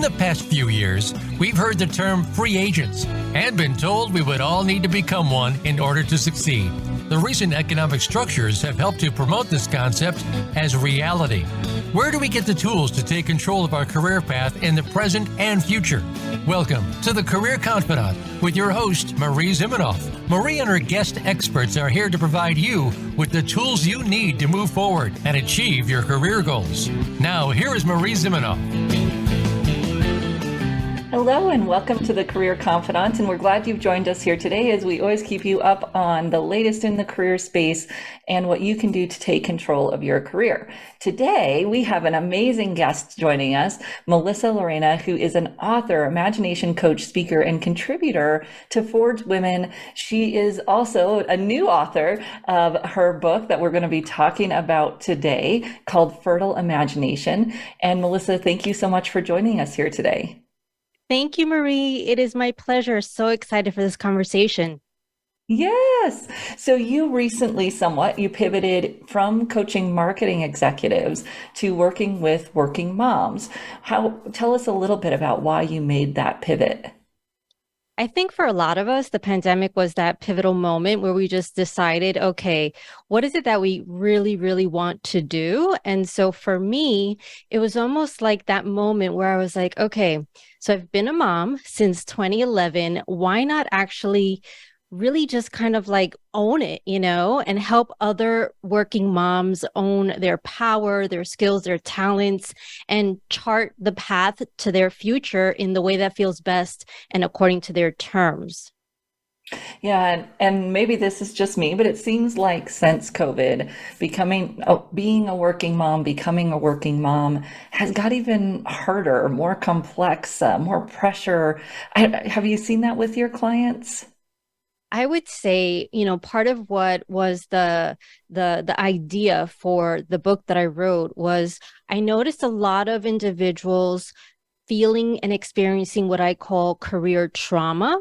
the past few years, we've heard the term free agents and been told we would all need to become one in order to succeed. The recent economic structures have helped to promote this concept as reality. Where do we get the tools to take control of our career path in the present and future? Welcome to the Career Confidante with your host, Marie Zimenoff. Marie and her guest experts are here to provide you with the tools you need to move forward and achieve your career goals. Now, here is Marie Zimenoff. Hello and welcome to the Career Confidante, and we're glad you've joined us here today as we always keep you up on the latest in the career space and what you can do to take control of your career. Today, we have an amazing guest joining us, Melissa Llarena, who is an author, imagination coach, speaker, and contributor to Forge Women. She is also a new author of her book that we're going to be talking about today called Fertile Imagination. And Melissa, thank you so much for joining us here today. Thank you, Marie. It is my pleasure. So excited for this conversation. Yes. So you recently you pivoted from coaching marketing executives to working with working moms. Tell us a little bit about why you made that pivot. I think for a lot of us, the pandemic was that pivotal moment where we just decided, okay, what is it that we really, really want to do? And so for me, it was almost like that moment where I was like, okay, so I've been a mom since 2011. Why not actually really just kind of like own it, and help other working moms own their power, their skills, their talents, and chart the path to their future in the way that feels best and according to their terms. Yeah, and maybe this is just me, but it seems like since COVID, being a working mom has got even harder, more complex, more pressure. Have you seen that with your clients? I would say, part of what was the idea for the book that I wrote was I noticed a lot of individuals feeling and experiencing what I call career trauma.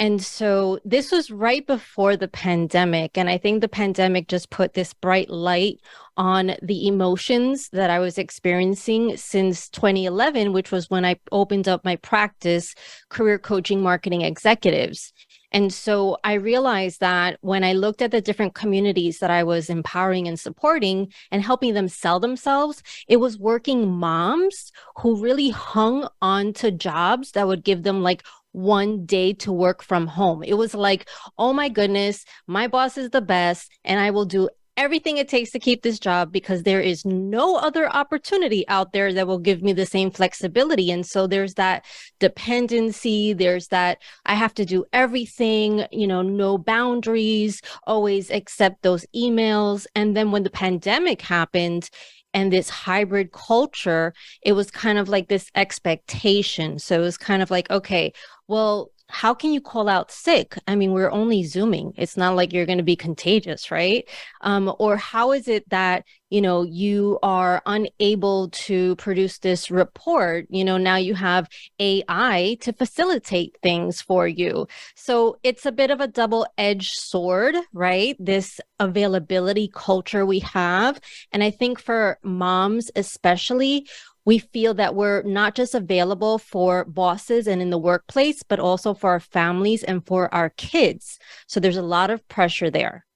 And so this was right before the pandemic. And I think the pandemic just put this bright light on the emotions that I was experiencing since 2011, which was when I opened up my practice, Career Coaching Marketing Executives. And so I realized that when I looked at the different communities that I was empowering and supporting and helping them sell themselves, it was working moms who really hung on to jobs that would give them like one day to work from home. It was like, oh my goodness, my boss is the best and I will do everything it takes to keep this job because there is no other opportunity out there that will give me the same flexibility. And so there's that dependency, there's that I have to do everything, no boundaries, always accept those emails. And then when the pandemic happened, and this hybrid culture, it was kind of like this expectation. So it was kind of like, okay, well, how can you call out sick? I mean, we're only Zooming. It's not like you're going to be contagious, right? Or how is it that, you are unable to produce this report? Now you have AI to facilitate things for you. So it's a bit of a double-edged sword, right? This availability culture we have. And I think for moms especially, we feel that we're not just available for bosses and in the workplace, but also for our families and for our kids. So there's a lot of pressure there.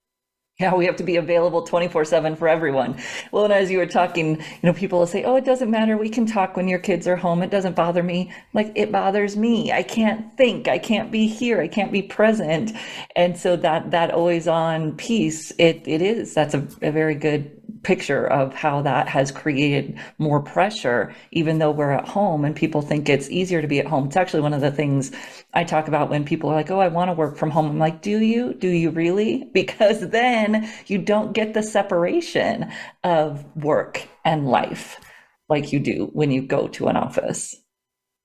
Yeah, we have to be available 24/7 for everyone. Well, and as you were talking, people will say, oh, it doesn't matter. We can talk when your kids are home. It doesn't bother me. Like, it bothers me. I can't think. I can't be here. I can't be present. And so that always on piece, that's a very good picture of how that has created more pressure, even though we're at home and people think it's easier to be at home. It's actually one of the things I talk about when people are like, oh, I want to work from home. I'm like, do you? Do you really? Because then you don't get the separation of work and life like you do when you go to an office.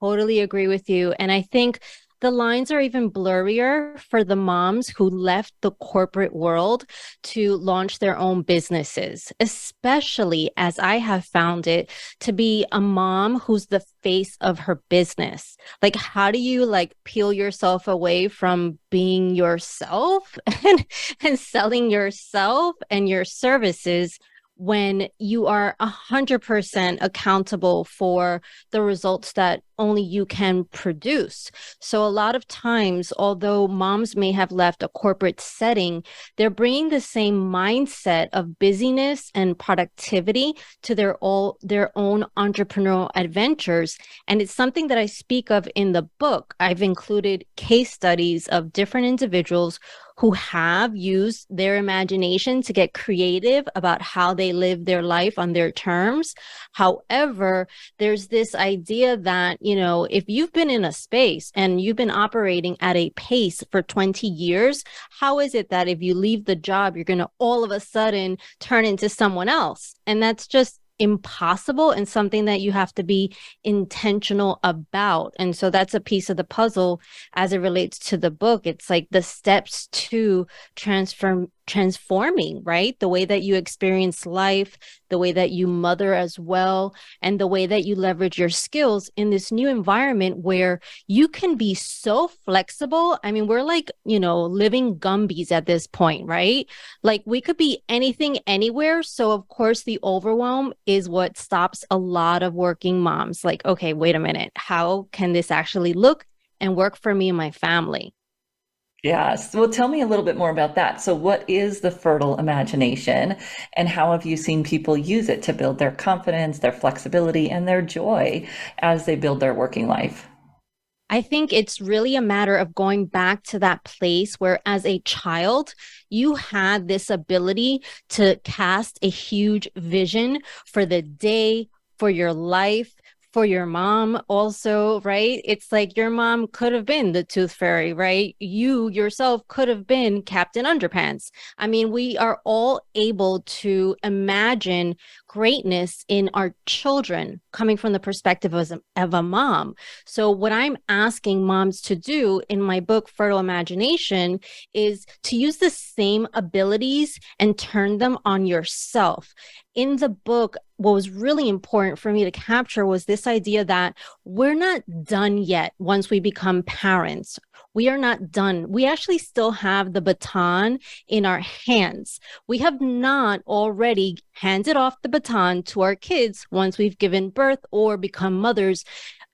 Totally agree with you. And I think the lines are even blurrier for the moms who left the corporate world to launch their own businesses, especially as I have found it to be a mom who's the face of her business. Like, how do you peel yourself away from being yourself and selling yourself and your services when you are 100% accountable for the results that only you can produce. So a lot of times, although moms may have left a corporate setting, they're bringing the same mindset of busyness and productivity to their own entrepreneurial adventures. And it's something that I speak of in the book. I've included case studies of different individuals who have used their imagination to get creative about how they live their life on their terms. However, there's this idea that, if you've been in a space and you've been operating at a pace for 20 years, how is it that if you leave the job, you're going to all of a sudden turn into someone else? And that's just impossible, and something that you have to be intentional about. And so that's a piece of the puzzle as it relates to the book. It's like the steps to transforming, right? The way that you experience life, the way that you mother as well, and the way that you leverage your skills in this new environment where you can be so flexible. I mean, we're like, living Gumbies at this point, right? Like we could be anything, anywhere. So of course the overwhelm is what stops a lot of working moms. Like, okay, wait a minute. How can this actually look and work for me and my family? Yes. Well, tell me a little bit more about that. So, what is the fertile imagination, and how have you seen people use it to build their confidence, their flexibility, and their joy as they build their working life? I think it's really a matter of going back to that place where, as a child, you had this ability to cast a huge vision for the day, for your life, for your mom also, right? It's like your mom could have been the tooth fairy, right? You yourself could have been Captain Underpants. I mean, we are all able to imagine greatness in our children coming from the perspective of a mom. So what I'm asking moms to do in my book, Fertile Imagination, is to use the same abilities and turn them on yourself. In the book, what was really important for me to capture was this idea that we're not done yet once we become parents. We are not done. We actually still have the baton in our hands. We have not already handed off the baton to our kids once we've given birth or become mothers,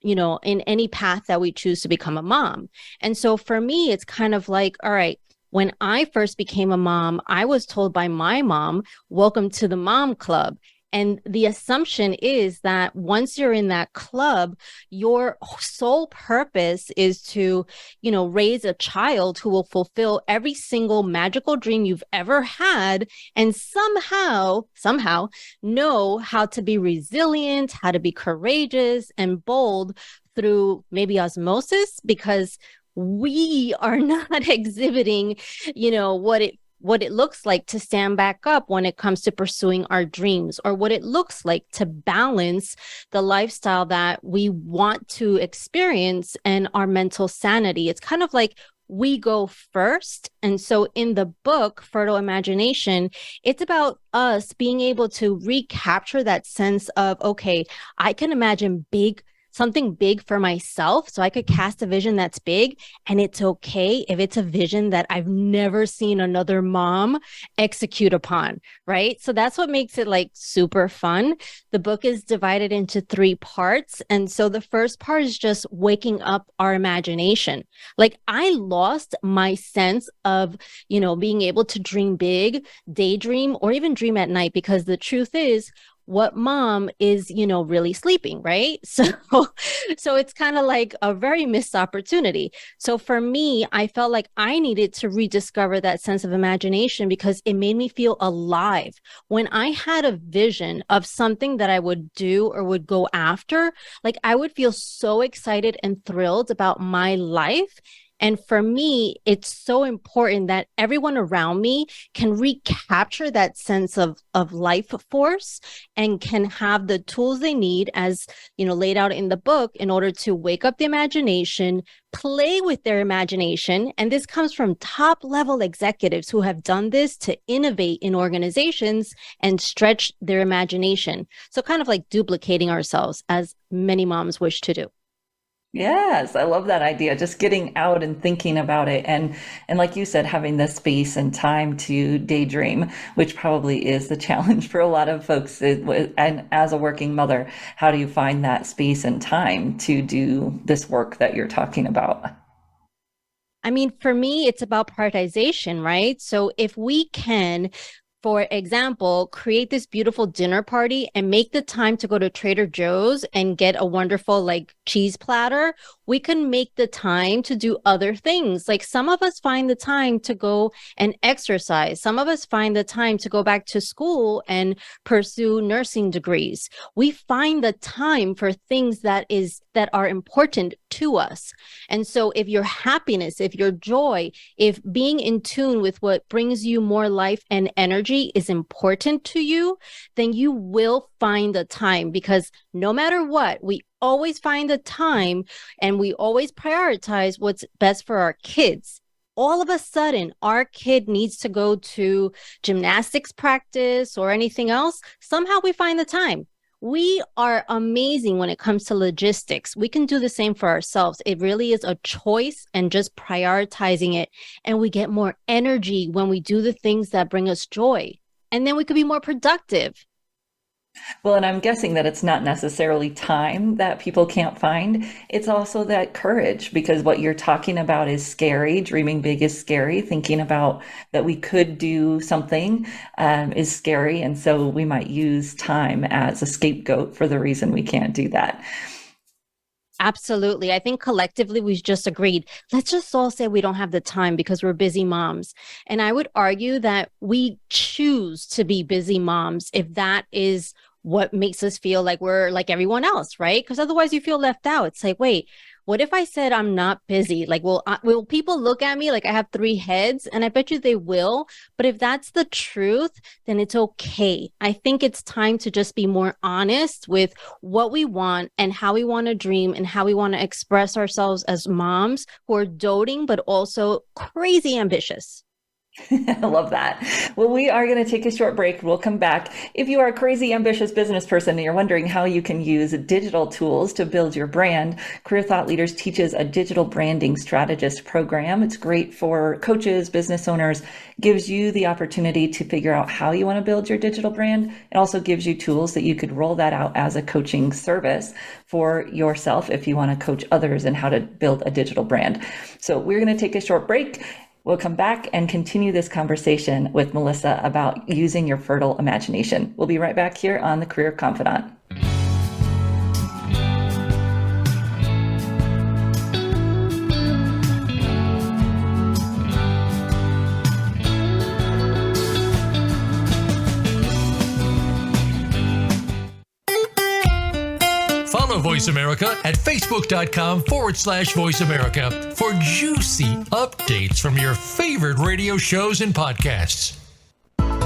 in any path that we choose to become a mom. And so for me, it's kind of like, all right, when I first became a mom, I was told by my mom, welcome to the mom club. And the assumption is that once you're in that club, your sole purpose is to, raise a child who will fulfill every single magical dream you've ever had, and somehow know how to be resilient, how to be courageous and bold through maybe osmosis, because we are not exhibiting, what it looks like to stand back up when it comes to pursuing our dreams, or what it looks like to balance the lifestyle that we want to experience and our mental sanity. It's kind of like we go first. And so in the book, Fertile Imagination, it's about us being able to recapture that sense of, okay, I can imagine something big for myself. So I could cast a vision that's big, and it's okay if it's a vision that I've never seen another mom execute upon, right? So that's what makes it like super fun. The book is divided into 3 parts. And so the first part is just waking up our imagination. Like I lost my sense of, being able to dream big, daydream, or even dream at night, because the truth is, what mom is, really sleeping, right? So it's kind of like a very missed opportunity. So for me, I felt like I needed to rediscover that sense of imagination because it made me feel alive. When I had a vision of something that I would do or would go after, like I would feel so excited and thrilled about my life. And for me, it's so important that everyone around me can recapture that sense of life force and can have the tools they need, as laid out in the book, in order to wake up the imagination, play with their imagination. And this comes from top level executives who have done this to innovate in organizations and stretch their imagination. So kind of like duplicating ourselves, as many moms wish to do. Yes, I love that idea. Just getting out and thinking about it, and like you said, having the space and time to daydream, which probably is the challenge for a lot of folks. And as a working mother, how do you find that space and time to do this work that you're talking about? I mean, for me, it's about prioritization, right? So if we can, for example, create this beautiful dinner party and make the time to go to Trader Joe's and get a wonderful like cheese platter, we can make the time to do other things. Like some of us find the time to go and exercise. Some of us find the time to go back to school and pursue nursing degrees. We find the time for things that are important to us. And so if your happiness, if your joy, if being in tune with what brings you more life and energy is important to you, then you will find the time, because no matter what, we always find the time and we always prioritize what's best for our kids. All of a sudden, our kid needs to go to gymnastics practice or anything else. Somehow we find the time. We are amazing when it comes to logistics. We can do the same for ourselves. It really is a choice and just prioritizing it. And we get more energy when we do the things that bring us joy. And then we could be more productive. Well, and I'm guessing that it's not necessarily time that people can't find. It's also that courage, because what you're talking about is scary. Dreaming big is scary. Thinking about that we could do something is scary. And so we might use time as a scapegoat for the reason we can't do that. Absolutely. I think collectively we've just agreed, let's just all say we don't have the time because we're busy moms. And I would argue that we choose to be busy moms if that is what makes us feel like we're like everyone else, right? Because otherwise you feel left out. It's like, wait, what if I said I'm not busy? Like, will people look at me like I have three heads? And I bet you they will. But if that's the truth, then it's okay. I think it's time to just be more honest with what we want and how we want to dream and how we want to express ourselves as moms who are doting, but also crazy ambitious. I love that. Well, we are going to take a short break. We'll come back. If you are a crazy, ambitious business person and you're wondering how you can use digital tools to build your brand, Career Thought Leaders teaches a digital branding strategist program. It's great for coaches, business owners, gives you the opportunity to figure out how you want to build your digital brand. It also gives you tools that you could roll that out as a coaching service for yourself if you want to coach others in how to build a digital brand. So we're going to take a short break. We'll come back and continue this conversation with Melissa about using your fertile imagination. We'll be right back here on the Career Confidant. Follow Voice America at facebook.com/Voice America for juicy updates from your favorite radio shows and podcasts.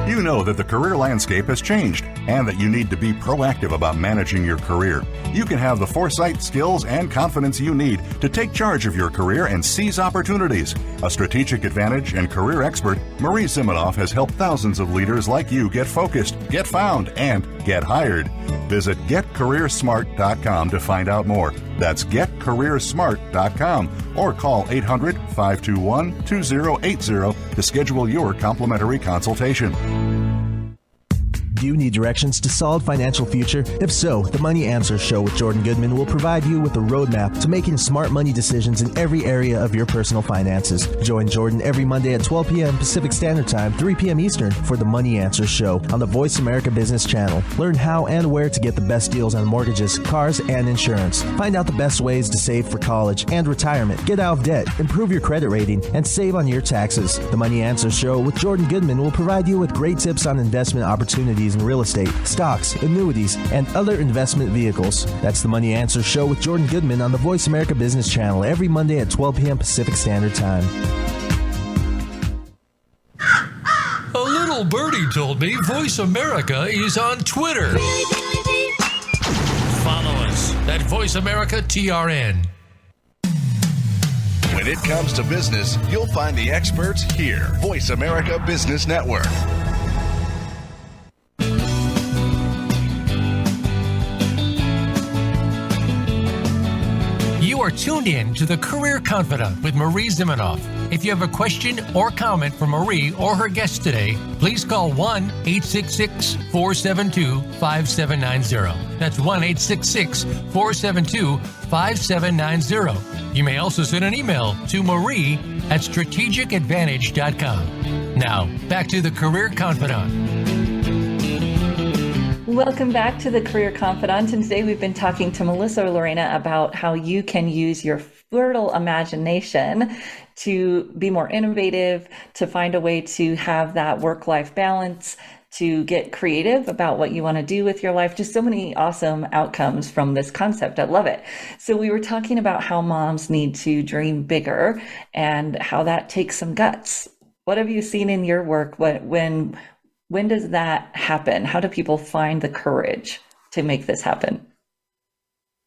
You know that the career landscape has changed and that you need to be proactive about managing your career. You can have the foresight, skills, and confidence you need to take charge of your career and seize opportunities. A strategic advantage and career expert, Marie Zimenoff has helped thousands of leaders like you get focused, get found, and get hired. Visit getcareersmart.com to find out more. That's getcareersmart.com or call 800-521-2080 to schedule your complimentary consultation. Do you need directions to solid financial future? If so, the Money Answers Show with Jordan Goodman will provide you with a roadmap to making smart money decisions in every area of your personal finances. Join Jordan every Monday at 12 p.m. Pacific Standard Time, 3 p.m. Eastern for the Money Answers Show on the Voice America Business Channel. Learn how and where to get the best deals on mortgages, cars, and insurance. Find out the best ways to save for college and retirement. Get out of debt, improve your credit rating, and save on your taxes. The Money Answers Show with Jordan Goodman will provide you with great tips on investment opportunities in real estate, stocks, annuities, and other investment vehicles. That's the Money Answers Show with Jordan Goodman on the Voice America Business Channel every Monday at 12 p.m. Pacific Standard Time. A little birdie told me Voice America is on Twitter. Follow us at Voice America TRN. When it comes to business, you'll find the experts here. Voice America Business Network. You are tuned in to the Career Confidant with Marie Zimenoff. If you have a question or comment for Marie or her guest today, please call 1-866-472-5790. That's 1-866-472-5790. You may also send an email to marie@strategicadvantage.com. Now, back to the Career Confidant. Welcome back to the Career Confidant, and today we've been talking to Melissa Llarena about how you can use your fertile imagination to be more innovative, to find a way to have that work-life balance, to get creative about what you want to do with your life. Just so many awesome outcomes from this concept. I love it. So we were talking about how moms need to dream bigger and how that takes some guts. What have you seen in your work? When does that happen? How do people find the courage to make this happen?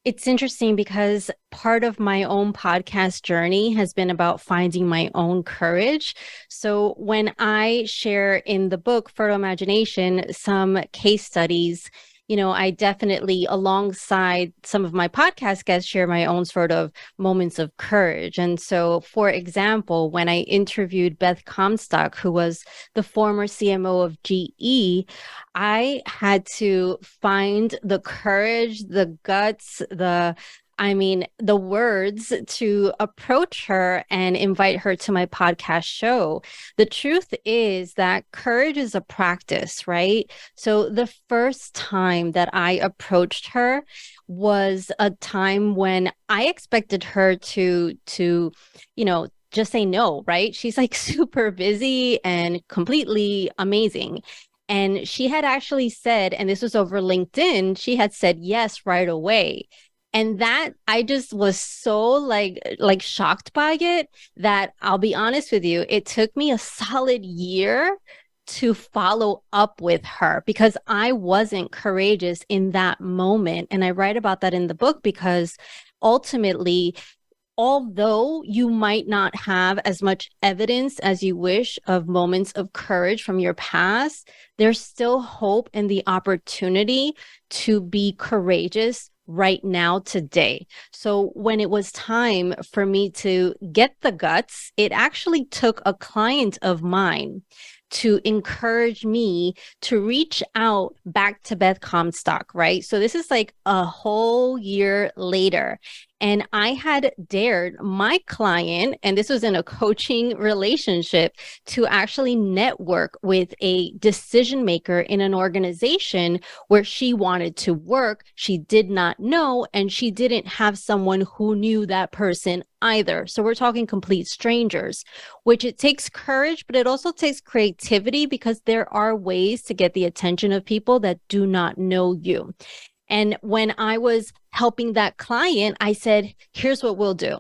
It's interesting because part of my own podcast journey has been about finding my own courage. So when I share in the book, Fertile Imagination, some case studies, I definitely, alongside some of my podcast guests, share my own sort of moments of courage. And so, for example, when I interviewed Beth Comstock, who was the former CMO of GE, I had to find the courage, the guts, the words to approach her and invite her to my podcast show. The truth is that courage is a practice, right? So the first time that I approached her was a time when I expected her to just say no, right? She's like super busy and completely amazing. And she had actually said, and this was over LinkedIn, she had said yes right away. And that I just was so like shocked by it that I'll be honest with you, it took me a solid year to follow up with her because I wasn't courageous in that moment. And I write about that in the book because ultimately, although you might not have as much evidence as you wish of moments of courage from your past, there's still hope and the opportunity to be courageous right now, today. So when it was time for me to get the guts, it actually took a client of mine to encourage me to reach out back to Beth Comstock, right? So this is like a whole year later. And I had dared my client, and this was in a coaching relationship, to actually network with a decision maker in an organization where she wanted to work. She did not know, and she didn't have someone who knew that person either. So we're talking complete strangers, which it takes courage, but it also takes creativity because there are ways to get the attention of people that do not know you. And when I was helping that client, I said, here's what we'll do.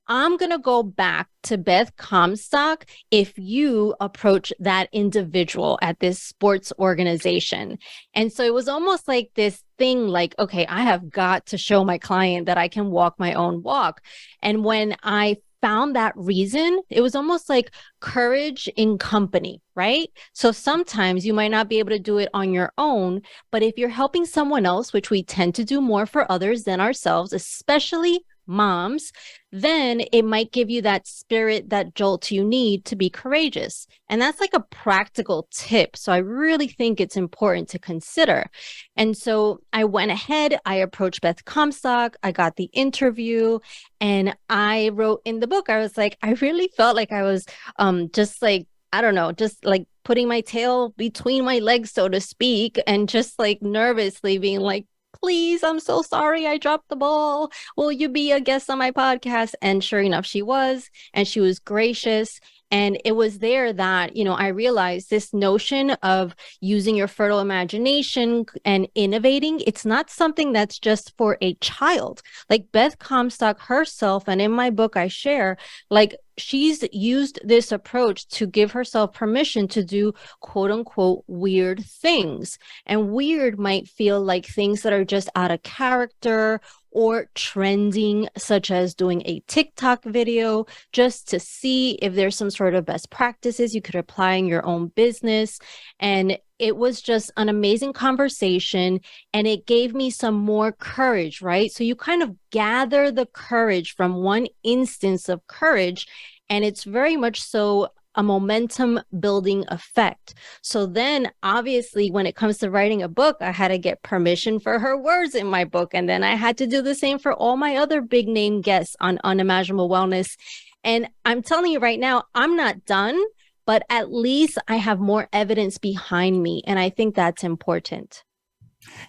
I'm going to go back to Beth Comstock if you approach that individual at this sports organization. And so it was almost like this thing like, okay, I have got to show my client that I can walk my own walk. And when I found that reason, it was almost like courage in company, right? So sometimes you might not be able to do it on your own, but if you're helping someone else, which we tend to do more for others than ourselves, especially moms, then it might give you that spirit, that jolt you need to be courageous. And that's like a practical tip. So I really think it's important to consider. And so I went ahead, I approached Beth Comstock, I got the interview, and I wrote in the book, I was like, I really felt like I was just like, I don't know, just like putting my tail between my legs, so to speak, and just like nervously being like, please, I'm so sorry I dropped the ball. Will you be a guest on my podcast? And sure enough, she was, and she was gracious. And it was there that, I realized this notion of using your fertile imagination and innovating, it's not something that's just for a child. Like Beth Comstock herself, and in my book I share, like she's used this approach to give herself permission to do quote unquote weird things. And weird might feel like things that are just out of character or trending, such as doing a TikTok video just to see if there's some sort of best practices you could apply in your own business. And it was just an amazing conversation, and it gave me some more courage, right? So you kind of gather the courage from one instance of courage, and it's very much so a momentum building effect. So then obviously when it comes to writing a book, I had to get permission for her words in my book. And then I had to do the same for all my other big name guests on Unimaginable Wellness. And I'm telling you right now, I'm not done, but at least I have more evidence behind me. And I think that's important.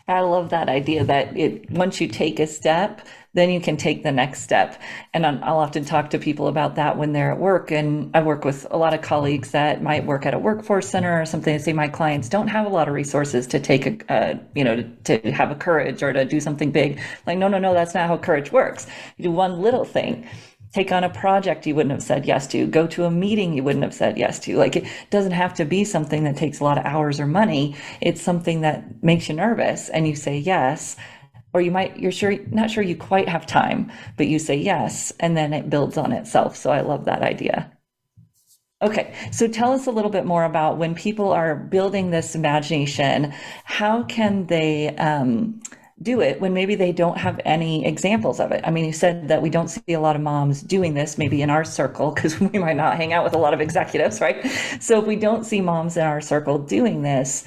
I love that idea that once you take a step, then you can take the next step. And I'll often talk to people about that when they're at work. And I work with a lot of colleagues that might work at a workforce center or something. They say my clients don't have a lot of resources to take to have a courage or to do something big. Like, no, that's not how courage works. You do one little thing. Take on a project you wouldn't have said yes to, go to a meeting you wouldn't have said yes to. Like, it doesn't have to be something that takes a lot of hours or money. It's something that makes you nervous and you say yes, or you're not sure you quite have time, but you say yes, and then it builds on itself. So I love that idea. Okay, so tell us a little bit more about when people are building this imagination, how can they do it when maybe they don't have any examples of it? I mean, you said that we don't see a lot of moms doing this, maybe in our circle, because we might not hang out with a lot of executives, right? So if we don't see moms in our circle doing this,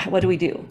what do we do?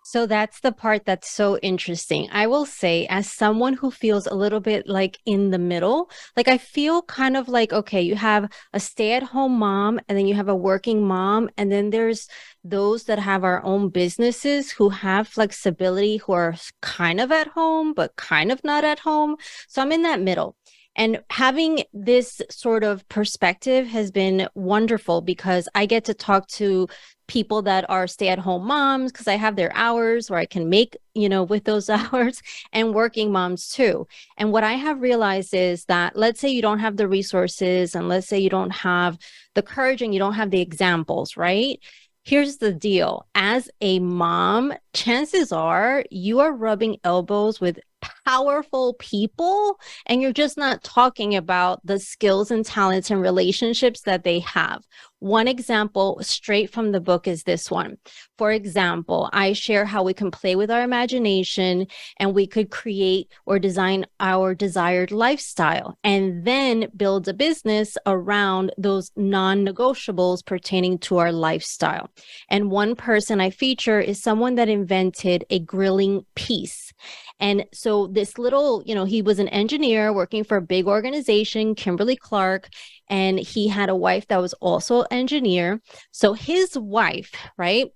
So that's the part that's so interesting. I will say, as someone who feels a little bit like in the middle, like I feel kind of like, okay, you have a stay-at-home mom, and then you have a working mom, and then there's those that have our own businesses who have flexibility, who are kind of at home, but kind of not at home. So I'm in that middle. And having this sort of perspective has been wonderful because I get to talk to people that are stay-at-home moms because I have their hours where I can make, with those hours, and working moms too. And what I have realized is that, let's say you don't have the resources, and let's say you don't have the courage and you don't have the examples, right? Here's the deal. As a mom, chances are you are rubbing elbows with powerful people, and you're just not talking about the skills and talents and relationships that they have. One example straight from the book is this one. For example, I share how we can play with our imagination and we could create or design our desired lifestyle and then build a business around those non-negotiables pertaining to our lifestyle. And one person I feature is someone that invented a grilling piece. And so this little, he was an engineer working for a big organization, Kimberly-Clark, and he had a wife that was also an engineer. So his wife, right?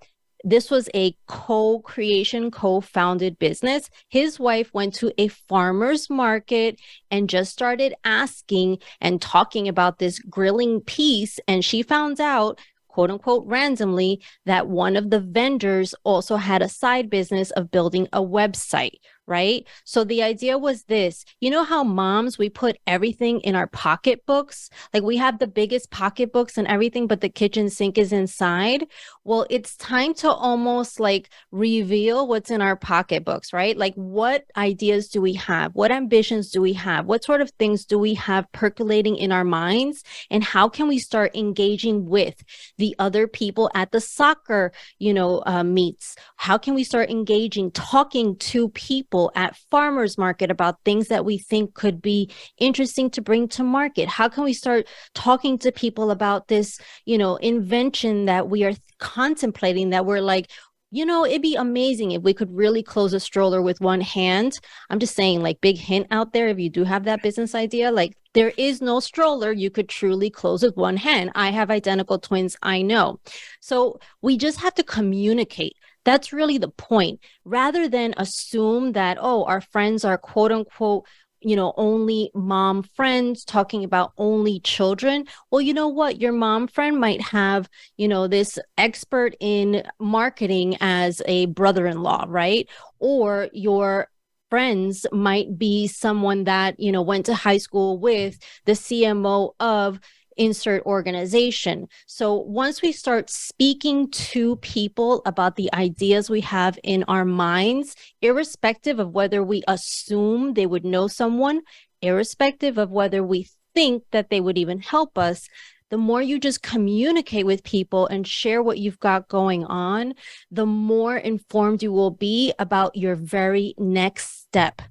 This was a co-creation, co-founded business. His wife went to a farmer's market and just started asking and talking about this grilling piece. And she found out, quote unquote, randomly, that one of the vendors also had a side business of building a website, right? So the idea was this, how moms, we put everything in our pocketbooks, like we have the biggest pocketbooks and everything, but the kitchen sink is inside. Well, it's time to almost like reveal what's in our pocketbooks, right? Like, what ideas do we have? What ambitions do we have? What sort of things do we have percolating in our minds? And how can we start engaging with the other people at the soccer, meets? How can we start engaging, talking to people at farmers market about things that we think could be interesting to bring to market? How can we start talking to people about this, invention that we are contemplating, that we're like, it'd be amazing if we could really close a stroller with one hand. I'm just saying, like, big hint out there, if you do have that business idea, like, there is no stroller you could truly close with one hand. I have identical twins, I know. So we just have to communicate. That's really the point, rather than assume that, our friends are quote unquote, only mom friends talking about only children. Well, you know what? Your mom friend might have, this expert in marketing as a brother-in-law, right? Or your friends might be someone that, went to high school with the CMO of insert organization. So once we start speaking to people about the ideas we have in our minds, irrespective of whether we assume they would know someone, irrespective of whether we think that they would even help us, the more you just communicate with people and share what you've got going on, the more informed you will be about your very next step.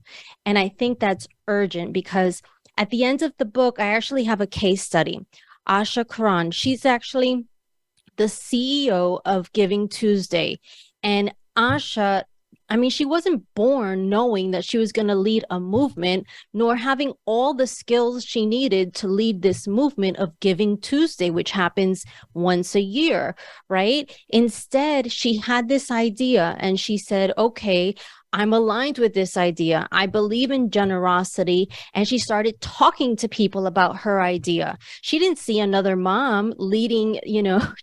And I think that's urgent because at the end of the book, I actually have a case study. Asha Karan, she's actually the CEO of Giving Tuesday. And Asha, I mean, she wasn't born knowing that she was going to lead a movement, nor having all the skills she needed to lead this movement of Giving Tuesday, which happens once a year, right? Instead, she had this idea and she said, okay, I'm aligned with this idea. I believe in generosity. And she started talking to people about her idea. She didn't see another mom leading,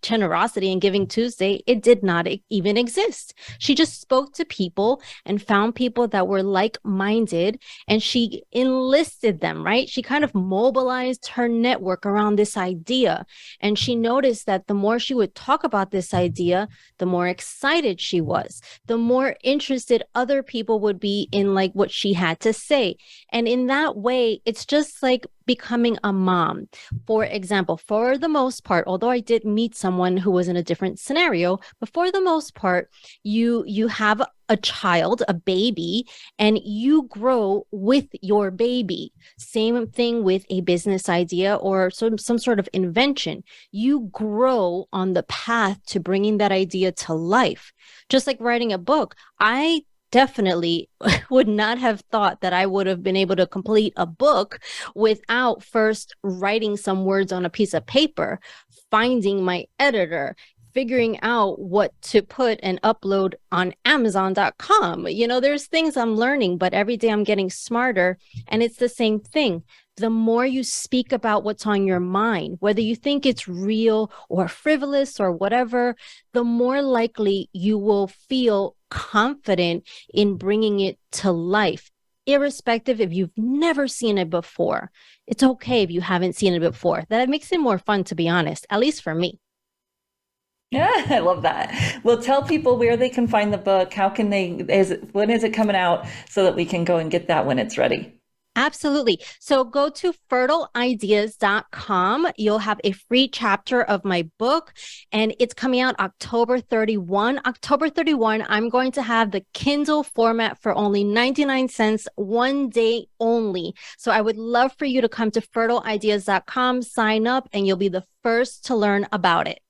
generosity and Giving Tuesday. It did not even exist. She just spoke to people and found people that were like-minded, and she enlisted them, right? She kind of mobilized her network around this idea. And she noticed that the more she would talk about this idea, the more excited she was, the more interested other people would be in like what she had to say. And in that way, it's just like becoming a mom. For example, for the most part, although I did meet someone who was in a different scenario, but for the most part, you have a child, a baby, and you grow with your baby. Same thing with a business idea or some sort of invention. You grow on the path to bringing that idea to life. Just like writing a book, I definitely would not have thought that I would have been able to complete a book without first writing some words on a piece of paper, finding my editor, figuring out what to put and upload on Amazon.com. There's things I'm learning, but every day I'm getting smarter. And it's the same thing. The more you speak about what's on your mind, whether you think it's real or frivolous or whatever, the more likely you will feel confident in bringing it to life, irrespective if you've never seen it before. It's okay if you haven't seen it before. That makes it more fun, to be honest, at least for me. Yeah, I love that. Well, tell people where they can find the book. When is it coming out so that we can go and get that when it's ready? Absolutely. So go to fertileideas.com. You'll have a free chapter of my book, and it's coming out October 31. October 31, I'm going to have the Kindle format for only 99 cents, one day only. So I would love for you to come to fertileideas.com, sign up, and you'll be the first to learn about it.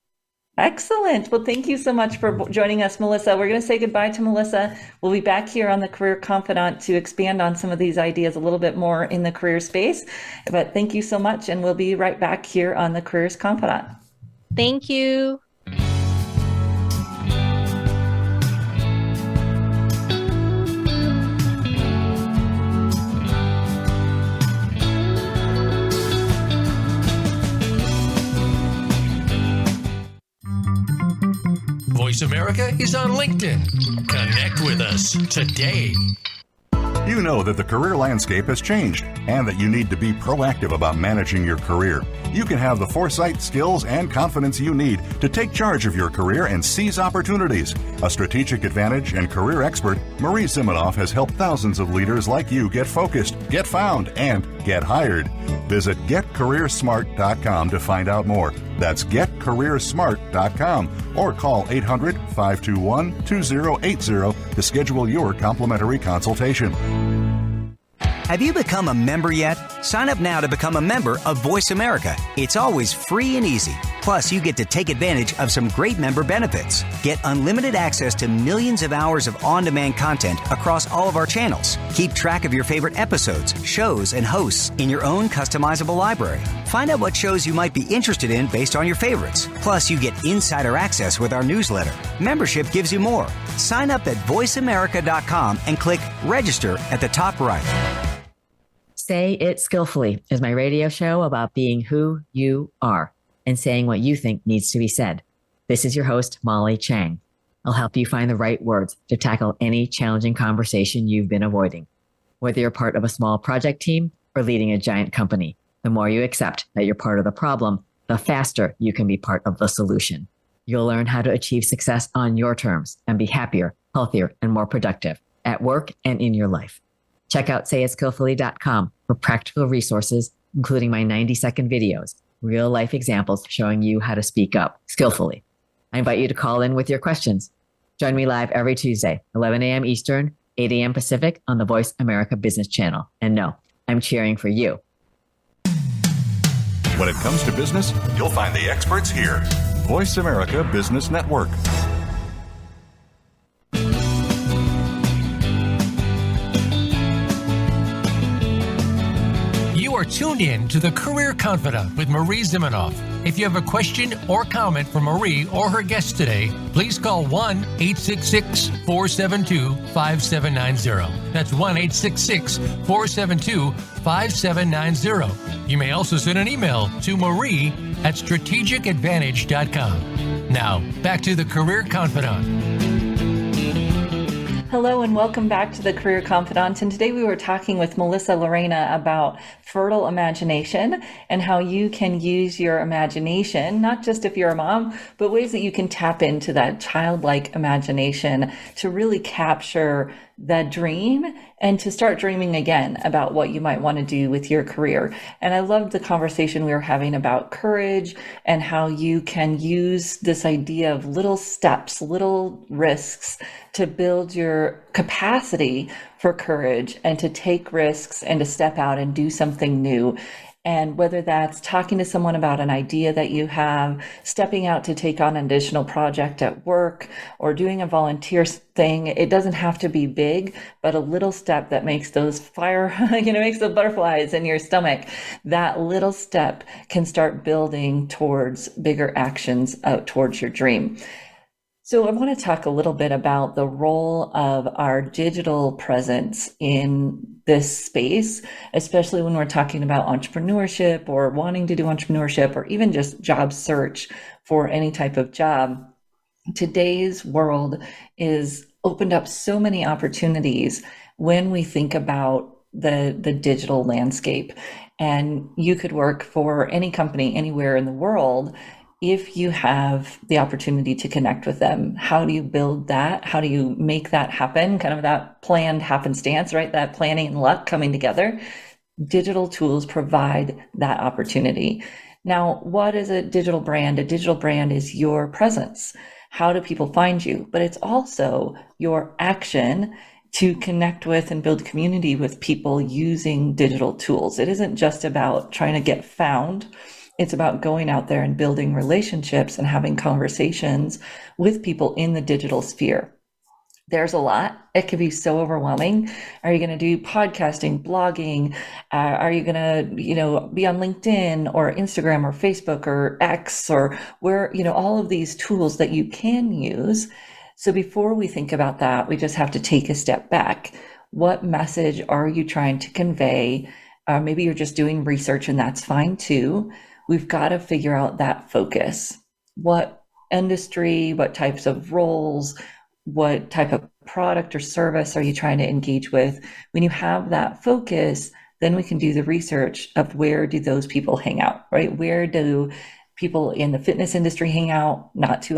Excellent. Well, thank you so much for joining us, Melissa. We're going to say goodbye to Melissa. We'll be back here on the Career Confidant to expand on some of these ideas a little bit more in the career space. But thank you so much, and we'll be right back here on the Careers Confidant. Thank you. Voice America is on LinkedIn. Connect with us today. You know that the career landscape has changed and that you need to be proactive about managing your career. You can have the foresight, skills, and confidence you need to take charge of your career and seize opportunities. A strategic advantage and career expert, Marie Zimenoff has helped thousands of leaders like you get focused, get found, and get hired. Visit getcareersmart.com to find out more. That's getcareersmart.com or call 800-521-2080 to schedule your complimentary consultation. Have you become a member yet? Sign up now to become a member of Voice America. It's always free and easy. Plus, you get to take advantage of some great member benefits. Get unlimited access to millions of hours of on-demand content across all of our channels. Keep track of your favorite episodes, shows, and hosts in your own customizable library. Find out what shows you might be interested in based on your favorites. Plus, you get insider access with our newsletter. Membership gives you more. Sign up at voiceamerica.com and click register at the top right. Say It Skillfully is my radio show about being who you are and saying what you think needs to be said. This is your host, Molly Chang. I'll help you find the right words to tackle any challenging conversation you've been avoiding. Whether you're part of a small project team or leading a giant company, the more you accept that you're part of the problem, the faster you can be part of the solution. You'll learn how to achieve success on your terms and be happier, healthier, and more productive at work and in your life. Check out sayitskillfully.com for practical resources, including my 90-second videos, real life examples showing you how to speak up skillfully. I invite you to call in with your questions. Join me live every Tuesday, 11 a.m. Eastern, 8 a.m. Pacific on the Voice America Business Channel. And no, I'm cheering for you. When it comes to business, you'll find the experts here. Voice America Business Network. You are tuned in to the Career Confidant with Marie Zimenoff. If you have a question or comment for Marie or her guest today, please call 1-866-472-5790. That's 1-866-472-5790. You may also send an email to marie@strategicadvantage.com. Now, back to the Career Confidant. Hello and welcome back to the Career Confidante. And today we were talking with Melissa Llarena about fertile imagination and how you can use your imagination, not just if you're a mom, but ways that you can tap into that childlike imagination to really capture that dream and to start dreaming again about what you might want to do with your career. And I loved the conversation we were having about courage and how you can use this idea of little steps, little risks to build your capacity for courage and to take risks and to step out and do something new. And whether that's talking to someone about an idea that you have, stepping out to take on an additional project at work, or doing a volunteer thing, it doesn't have to be big, but a little step that makes those makes the butterflies in your stomach. That little step can start building towards bigger actions out towards your dream. So I want to talk a little bit about the role of our digital presence in this space, especially when we're talking about entrepreneurship or wanting to do entrepreneurship or even just job search for any type of job. Today's world is opened up so many opportunities when we think about the digital landscape. And you could work for any company anywhere in the world if you have the opportunity to connect with them. How do you build that? How do you make that happen? Kind of that planned happenstance, right? That planning and luck coming together. Digital tools provide that opportunity. Now, what is a digital brand? A digital brand is your presence. How do people find you? But it's also your action to connect with and build community with people using digital tools. It isn't just about trying to get found. It's about going out there and building relationships and having conversations with people in the digital sphere. There's a lot. It can be so overwhelming. Are you going to do podcasting, blogging? Are you going to, be on LinkedIn or Instagram or Facebook or X or where, all of these tools that you can use. So before we think about that, we just have to take a step back. What message are you trying to convey? Maybe you're just doing research and that's fine too. We've got to figure out that focus. What industry, what types of roles, what type of product or service are you trying to engage with? When you have that focus, then we can do the research of where do those people hang out, right? Where do people in the fitness industry hang out? Not too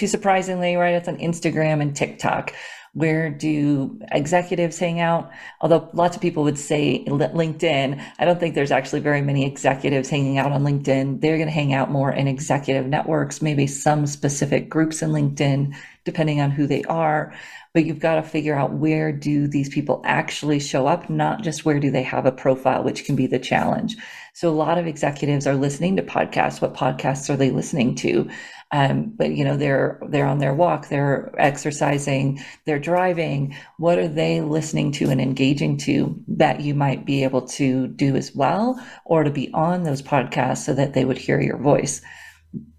surprisingly, right? It's on Instagram and TikTok. Where do executives hang out? Although lots of people would say LinkedIn, I don't think there's actually very many executives hanging out on LinkedIn. They're going to hang out more in executive networks, maybe some specific groups in LinkedIn, depending on who they are. But you've got to figure out where do these people actually show up, not just where do they have a profile, which can be the challenge. So a lot of executives are listening to podcasts. What podcasts are they listening to? But they're on their walk, they're exercising, they're driving. What are they listening to and engaging to that you might be able to do as well, or to be on those podcasts so that they would hear your voice?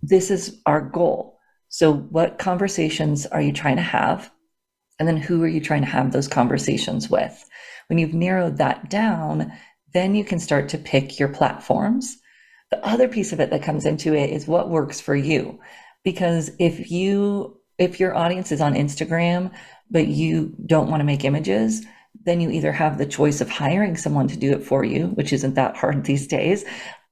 This is our goal. So what conversations are you trying to have? And then who are you trying to have those conversations with? When you've narrowed that down, then you can start to pick your platforms. The other piece of it that comes into it is what works for you. Because if your audience is on Instagram, but you don't want to make images, then you either have the choice of hiring someone to do it for you, which isn't that hard these days,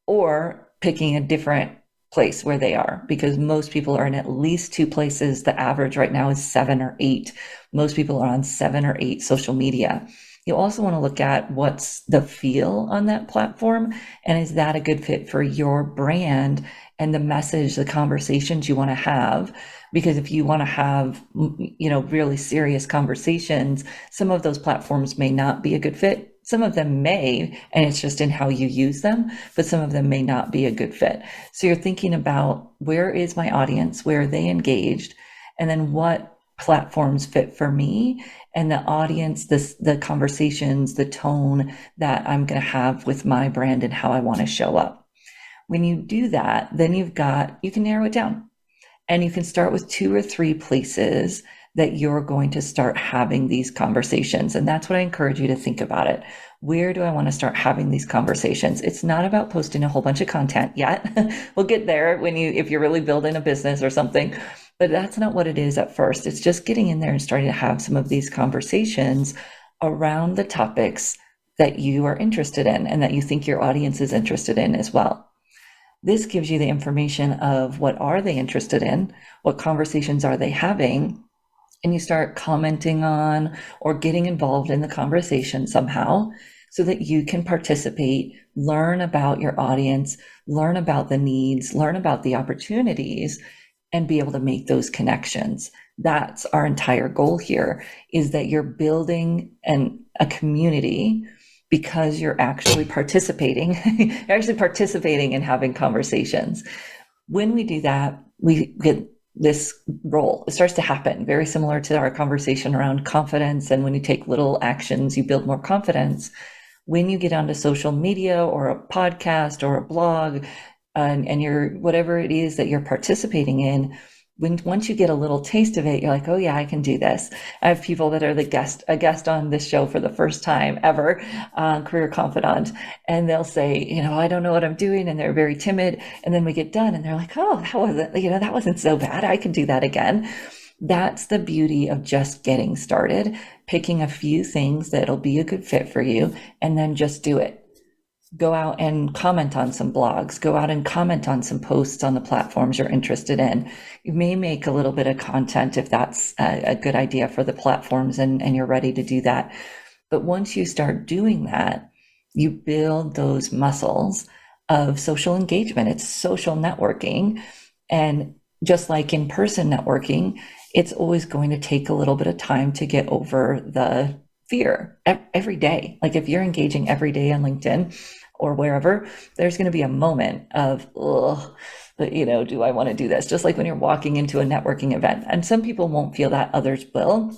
or picking a different place where they are, because most people are in at least 2 places. The average right now is 7 or 8. Most people are on 7 or 8 social media. You also want to look at what's the feel on that platform, and is that a good fit for your brand and the message, the conversations you want to have. Because if you want to have, really serious conversations, some of those platforms may not be a good fit. Some of them may, and it's just in how you use them, but some of them may not be a good fit. So you're thinking about, where is my audience? Where are they engaged? And then what platforms fit for me and the audience, the conversations, the tone that I'm going to have with my brand and how I want to show up. When you do that, then you can narrow it down, and you can start with 2 or 3 places that you're going to start having these conversations. And that's what I encourage you to think about it. Where do I want to start having these conversations? It's not about posting a whole bunch of content yet. We'll get there if you're really building a business or something, but that's not what it is at first. It's just getting in there and starting to have some of these conversations around the topics that you are interested in and that you think your audience is interested in as well. This gives you the information of what are they interested in, what conversations are they having, and you start commenting on or getting involved in the conversation somehow so that you can participate, learn about your audience, learn about the needs, learn about the opportunities, and be able to make those connections. That's our entire goal here, is that you're building a community because you're actually participating. You're actually participating in having conversations. When we do that, we get this role. It starts to happen, very similar to our conversation around confidence. And when you take little actions, you build more confidence. When you get onto social media or a podcast or a blog, and you're, whatever it is that you're participating in, once you get a little taste of it, you're like, oh yeah, I can do this. I have people that are a guest on this show for the first time ever, Career Confidante, and they'll say, I don't know what I'm doing, and they're very timid. And then we get done, and they're like, oh, that wasn't so bad. I can do that again. That's the beauty of just getting started, picking a few things that'll be a good fit for you, and then just do it. Go out and comment on some blogs, go out and comment on some posts on the platforms you're interested in. You may make a little bit of content if that's a good idea for the platforms and you're ready to do that. But once you start doing that, you build those muscles of social engagement. It's social networking. And just like in-person networking, it's always going to take a little bit of time to get over the fear every day. Like if you're engaging every day on LinkedIn or wherever, there's going to be a moment of, do I want to do this? Just like when you're walking into a networking event. And some people won't feel that, others will.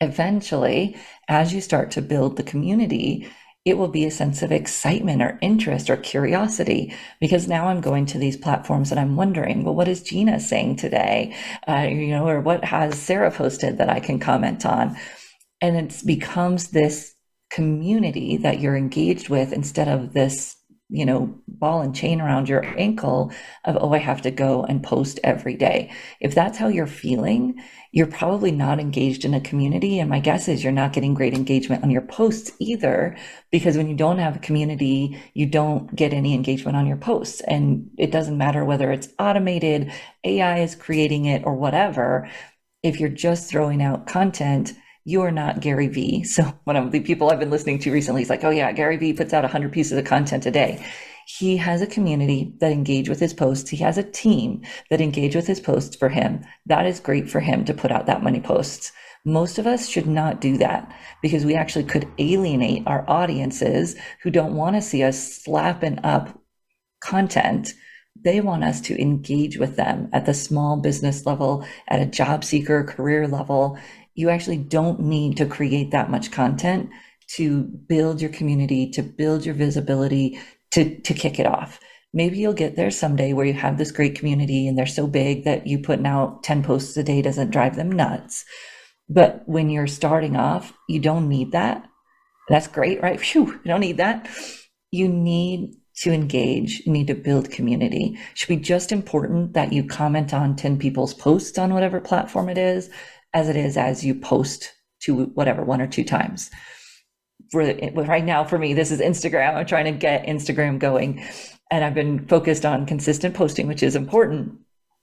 Eventually, as you start to build the community, it will be a sense of excitement or interest or curiosity, because now I'm going to these platforms and I'm wondering, well, what is Gina saying today? Or what has Sarah posted that I can comment on? And it becomes this community that you're engaged with, instead of this, ball and chain around your ankle of, oh, I have to go and post every day. If that's how you're feeling, you're probably not engaged in a community. And my guess is you're not getting great engagement on your posts either, because when you don't have a community, you don't get any engagement on your posts. And it doesn't matter whether it's automated, AI is creating it, or whatever. If you're just throwing out content, you are not Gary Vee. So one of the people I've been listening to recently is like, oh yeah, Gary Vee puts out 100 pieces of content a day. He has a community that engage with his posts. He has a team that engage with his posts for him. That is great for him to put out that many posts. Most of us should not do that, because we actually could alienate our audiences who don't want to see us slapping up content. They want us to engage with them at the small business level, at a job seeker career level. You actually don't need to create that much content to build your community, to build your visibility, to kick it off. Maybe you'll get there someday where you have this great community and they're so big that you putting out 10 posts a day doesn't drive them nuts. But when you're starting off, you don't need that. That's great, right? Phew, you don't need that. You need to engage. You need to build community. It should be just important that you comment on 10 people's posts on whatever platform it is, as it is as you post to whatever, 1 or 2 times. Right now, for me, this is Instagram. I'm trying to get Instagram going, and I've been focused on consistent posting, which is important.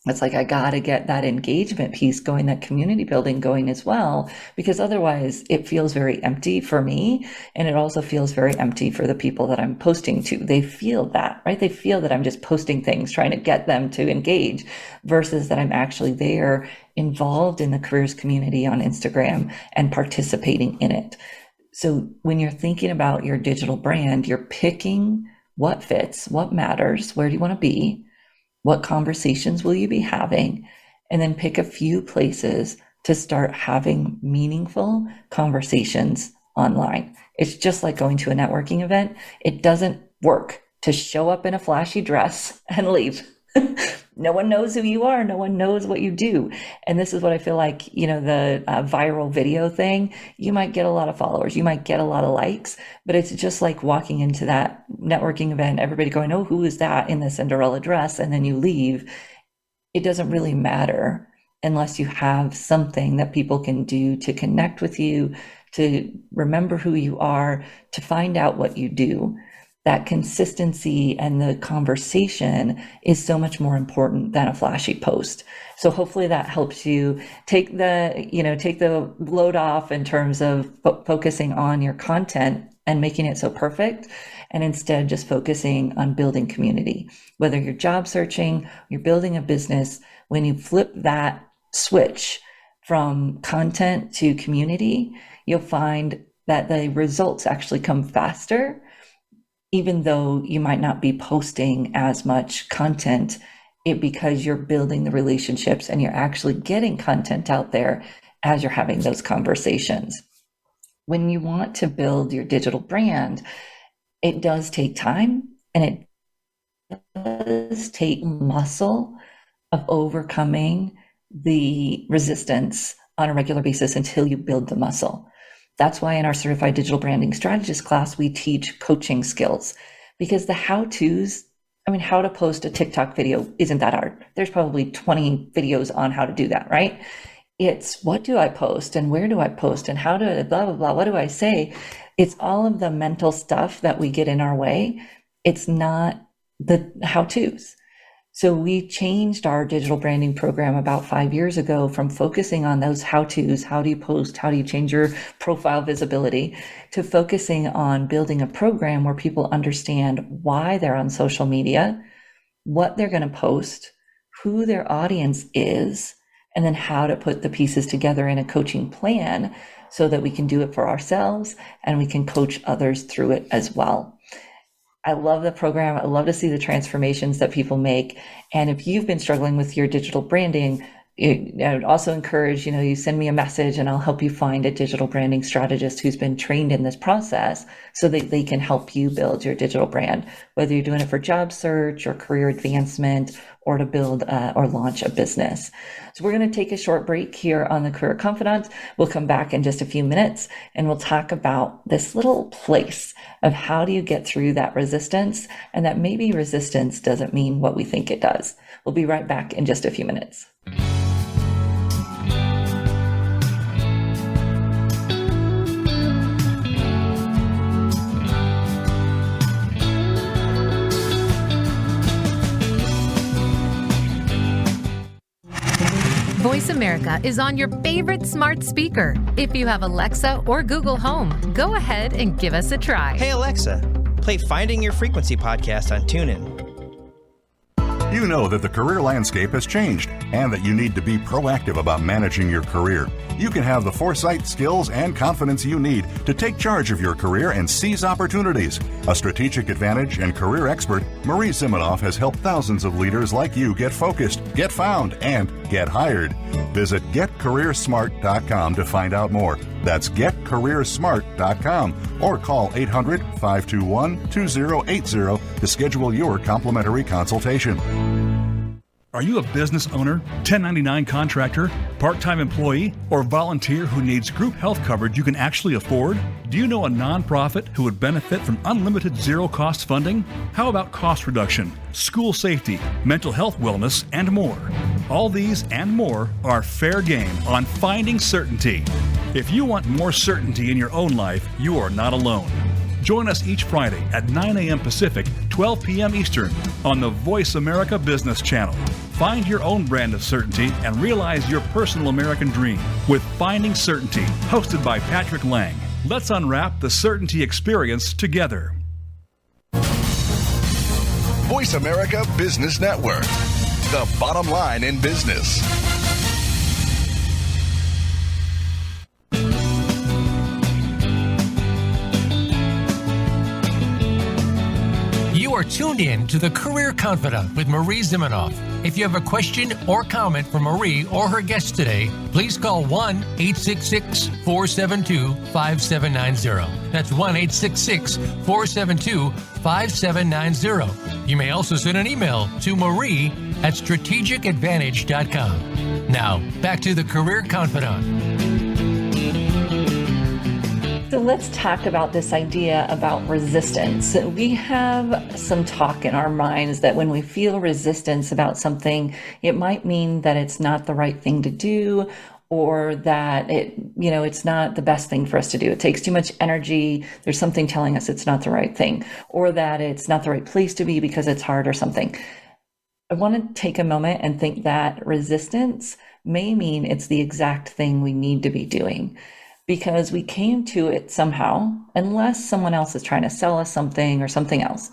It's like, I got to get that engagement piece going, that community building going as well, because otherwise it feels very empty for me. And it also feels very empty for the people that I'm posting to. They feel that, right? They feel that I'm just posting things, trying to get them to engage, versus that I'm actually there, involved in the careers community on Instagram and participating in it. So when you're thinking about your digital brand, you're picking what fits, what matters, where do you want to be, what conversations will you be having, and then pick a few places to start having meaningful conversations online. It's just like going to a networking event. It doesn't work to show up in a flashy dress and leave. No one knows who you are. No one knows what you do. And this is what I feel like, the viral video thing, you might get a lot of followers, you might get a lot of likes, but it's just like walking into that networking event, everybody going, oh, who is that in the Cinderella dress? And then you leave. It doesn't really matter unless you have something that people can do to connect with you, to remember who you are, to find out what you do. That consistency and the conversation is so much more important than a flashy post. So hopefully that helps you take the load off in terms of focusing on your content and making it so perfect, and instead just focusing on building community. Whether you're job searching, you're building a business, when you flip that switch from content to community, you'll find that the results actually come faster, even though you might not be posting as much content, because you're building the relationships and you're actually getting content out there as you're having those conversations. When you want to build your digital brand, it does take time, and it does take muscle of overcoming the resistance on a regular basis until you build the muscle. That's why in our Certified Digital Branding Strategist class, we teach coaching skills, because the how-tos, how to post a TikTok video isn't that hard. There's probably 20 videos on how to do that, right? It's what do I post and where do I post and how do blah, blah, blah, what do I say? It's all of the mental stuff that we get in our way. It's not the how-tos. So we changed our digital branding program about 5 years ago from focusing on those how-tos, how do you post, how do you change your profile visibility, to focusing on building a program where people understand why they're on social media, what they're going to post, who their audience is, and then how to put the pieces together in a coaching plan so that we can do it for ourselves and we can coach others through it as well. I love the program. I love to see the transformations that people make. And if you've been struggling with your digital branding, I would also encourage, you send me a message and I'll help you find a digital branding strategist who's been trained in this process so that they can help you build your digital brand, whether you're doing it for job search or career advancement or to build or launch a business. So we're going to take a short break here on the Career Confidante. We'll come back in just a few minutes and we'll talk about this little place of how do you get through that resistance, and that maybe resistance doesn't mean what we think it does. We'll be right back in just a few minutes. Voice America is on your favorite smart speaker. If you have Alexa or Google Home, go ahead and give us a try. Hey Alexa, play Finding Your Frequency podcast on TuneIn. You know that the career landscape has changed and that you need to be proactive about managing your career. You can have the foresight, skills, and confidence you need to take charge of your career and seize opportunities. A strategic advantage and career expert, Marie Zimenoff has helped thousands of leaders like you get focused, get found, and get hired. Visit getcareersmart.com to find out more. That's getcareersmart.com or call 800-521-2080 to schedule your complimentary consultation. Are you a business owner, 1099 contractor, part-time employee, or volunteer who needs group health coverage you can actually afford? Do you know a nonprofit who would benefit from unlimited zero-cost funding? How about cost reduction, school safety, mental health wellness, and more? All these and more are fair game on Finding Certainty. If you want more certainty in your own life, you are not alone. Join us each Friday at 9 a.m. Pacific, 12 p.m. Eastern on the Voice America Business Channel Find your own brand of certainty and realize your personal American dream with Finding Certainty, hosted by Patrick Lang. Let's unwrap the certainty experience together. Voice America Business Network, the bottom line in business. You are tuned in to the Career Confidante with Marie Zimenoff. If you have a question or comment for Marie or her guest today, please call 1-866-472-5790. That's 1-866-472-5790. You may also send an email to marie@strategicadvantage.com. Now, back to the Career Confidante. So let's talk about this idea about resistance. We have some talk in our minds that when we feel resistance about something, it might mean that it's not the right thing to do, or that it's not the best thing for us to do. It takes too much energy. There's something telling us it's not the right thing, or that it's not the right place to be because it's hard or something. I want to take a moment and think that resistance may mean it's the exact thing we need to be doing, because we came to it somehow, unless someone else is trying to sell us something or something else.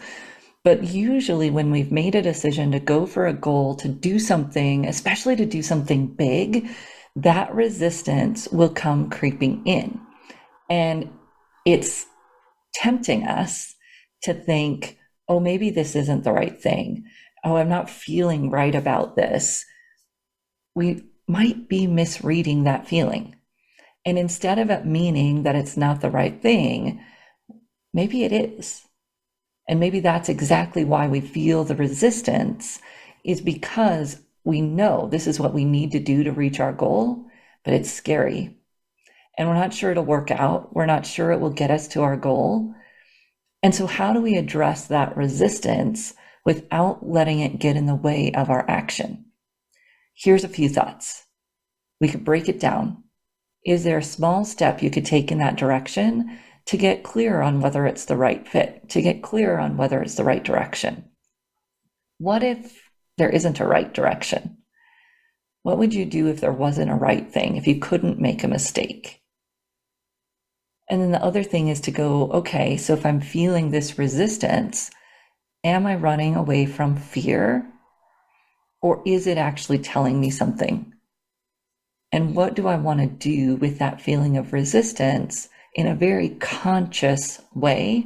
But usually when we've made a decision to go for a goal, to do something, especially to do something big, that resistance will come creeping in. And it's tempting us to think, oh, maybe this isn't the right thing. Oh, I'm not feeling right about this. We might be misreading that feeling. And instead of it meaning that it's not the right thing, maybe it is. And maybe that's exactly why we feel the resistance, is because we know this is what we need to do to reach our goal, but it's scary. And we're not sure it'll work out. We're not sure it will get us to our goal. And so how do we address that resistance without letting it get in the way of our action? Here's a few thoughts. We could break it down. Is there a small step you could take in that direction to get clear on whether it's the right fit, to get clear on whether it's the right direction? What if there isn't a right direction? What would you do if there wasn't a right thing, if you couldn't make a mistake? And then the other thing is to go, okay, so if I'm feeling this resistance, am I running away from fear? Or is it actually telling me something? And what do I want to do with that feeling of resistance in a very conscious way,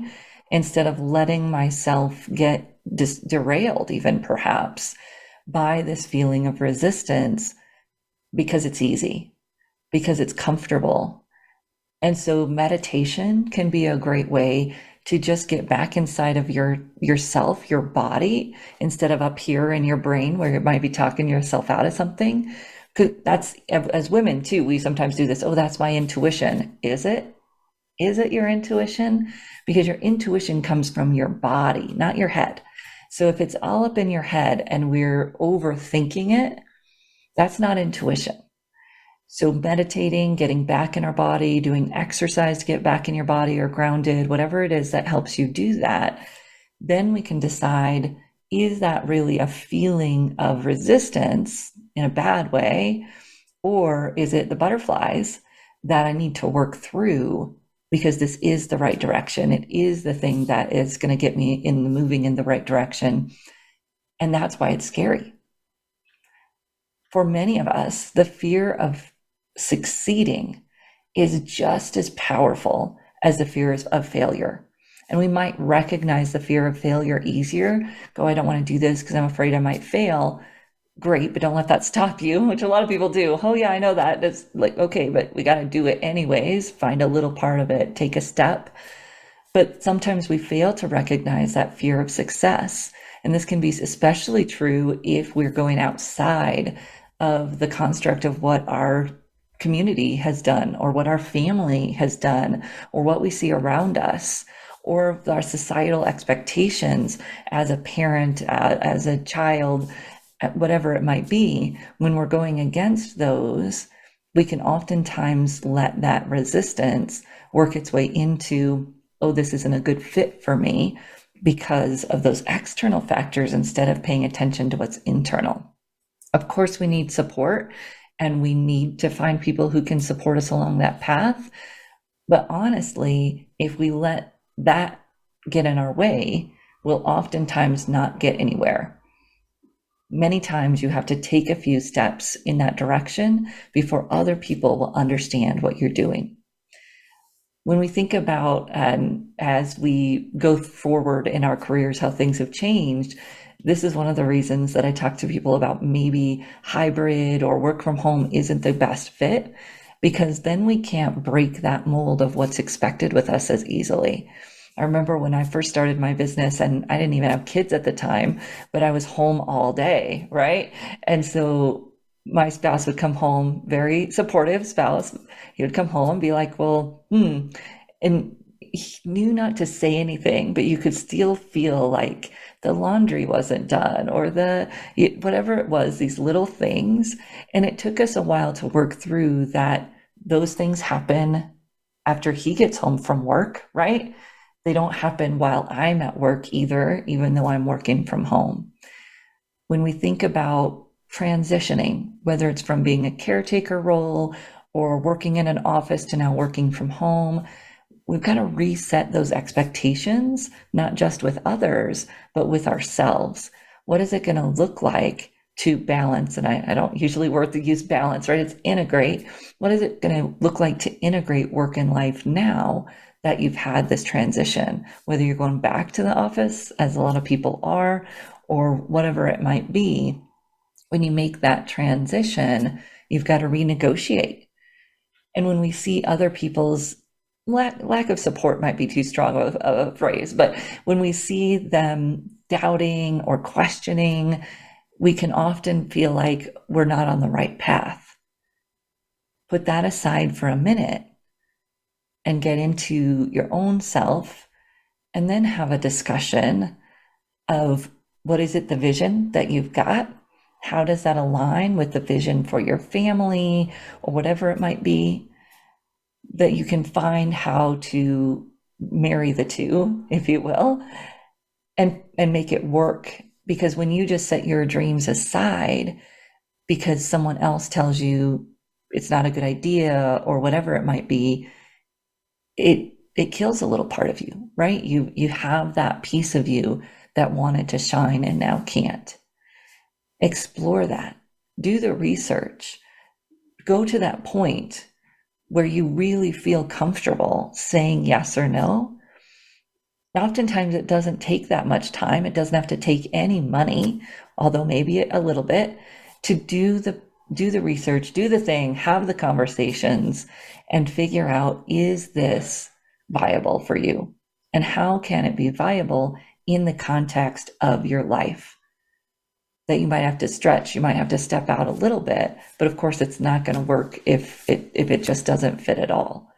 instead of letting myself get derailed, even perhaps, by this feeling of resistance because it's easy, because it's comfortable. And so meditation can be a great way to just get back inside of yourself, your body, instead of up here in your brain where you might be talking yourself out of something. Because that's, as women too, we sometimes do this. Oh, that's my intuition. Is it? Is it your intuition? Because your intuition comes from your body, not your head. So if it's all up in your head and we're overthinking it, that's not intuition. So meditating, getting back in our body, doing exercise to get back in your body or grounded, whatever it is that helps you do that, then we can decide, is that really a feeling of resistance in a bad way, or is it the butterflies that I need to work through because this is the right direction? It is the thing that is going to get me moving in the right direction. And that's why it's scary. For many of us, the fear of succeeding is just as powerful as the fear of failure. And we might recognize the fear of failure easier. Go, I don't want to do this because I'm afraid I might fail. Great, but don't let that stop you, which a lot of people do. Oh yeah, I know that. It's like, okay, but we got to do it anyways. Find a little part of it, take a step. But sometimes we fail to recognize that fear of success. And this can be especially true if we're going outside of the construct of what our community has done, or what our family has done, or what we see around us, or our societal expectations as a parent, as a child, whatever it might be. When we're going against those, we can oftentimes let that resistance work its way into, oh, this isn't a good fit for me, because of those external factors instead of paying attention to what's internal. Of course, we need support, and we need to find people who can support us along that path. But honestly, if we let that get in our way, we'll oftentimes not get anywhere. Many times you have to take a few steps in that direction before other people will understand what you're doing. When we think about, as we go forward in our careers, how things have changed, this is one of the reasons that I talk to people about maybe hybrid or work from home isn't the best fit, because then we can't break that mold of what's expected with us as easily. I remember when I first started my business, and I didn't even have kids at the time, but I was home all day, right? And so my spouse would come home, very supportive spouse. He would come home and be like, well, and he knew not to say anything, but you could still feel like the laundry wasn't done, or whatever it was, these little things. And it took us a while to work through that. Those things happen after he gets home from work, right? They don't happen while I'm at work either, even though I'm working from home. When we think about transitioning, whether it's from being a caretaker role or working in an office to now working from home, we've got to reset those expectations, not just with others, but with ourselves. What is it going to look like to balance? And I don't usually use balance, right? It's integrate. What is it going to look like to integrate work and life now that you've had this transition, whether you're going back to the office, as a lot of people are, or whatever it might be? When you make that transition, you've got to renegotiate. And when we see other people's lack of support, might be too strong of a phrase, but when we see them doubting or questioning, we can often feel like we're not on the right path. Put that aside for a minute and get into your own self, and then have a discussion of what is it, the vision that you've got? How does that align with the vision for your family or whatever it might be? That you can find how to marry the two, if you will, and make it work. Because when you just set your dreams aside because someone else tells you it's not a good idea or whatever it might be, it kills a little part of you, right? You have that piece of you that wanted to shine and now can't. Explore that. Do the research. Go to that point where you really feel comfortable saying yes or no. Oftentimes it doesn't take that much time. It doesn't have to take any money, although maybe a little bit, to do the research, do the thing, have the conversations, and figure out, is this viable for you? And how can it be viable in the context of your life? That you might have to stretch, you might have to step out a little bit, but of course it's not going to work if it just doesn't fit at all.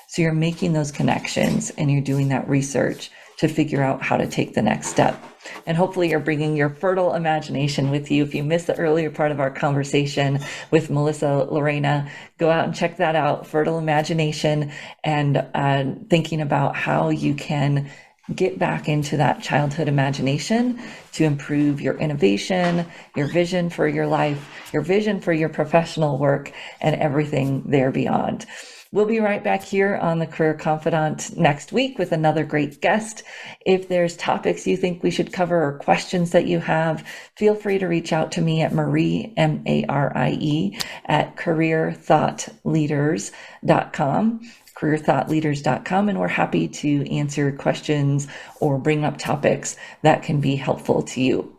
So you're making those connections and you're doing that research to figure out how to take the next step. And hopefully you're bringing your fertile imagination with you. If you missed the earlier part of our conversation with Melissa Llarena, go out and check that out, Fertile Imagination, and thinking about how you can get back into that childhood imagination to improve your innovation, your vision for your life, your vision for your professional work, and everything there beyond. We'll be right back here on the Career Confidante next week with another great guest. If there's topics you think we should cover or questions that you have, feel free to reach out to me at Marie, M-A-R-I-E, at careerthoughtleaders.com. careerthoughtleaders.com, and we're happy to answer questions or bring up topics that can be helpful to you.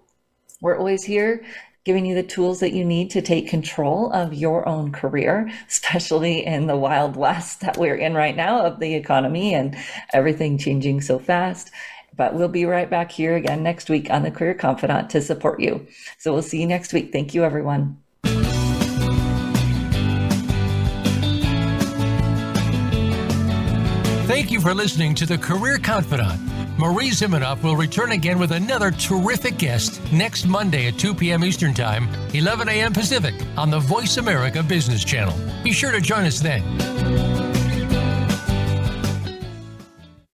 We're always here giving you the tools that you need to take control of your own career, especially in the wild west that we're in right now of the economy and everything changing so fast. But we'll be right back here again next week on the Career Confidante to support you. So we'll see you next week. Thank you, everyone. Thank you for listening to the Career Confidante. Marie Zimenoff will return again with another terrific guest next Monday at 2 p.m. Eastern Time, 11 a.m. Pacific on the Voice America Business Channel. Be sure to join us then.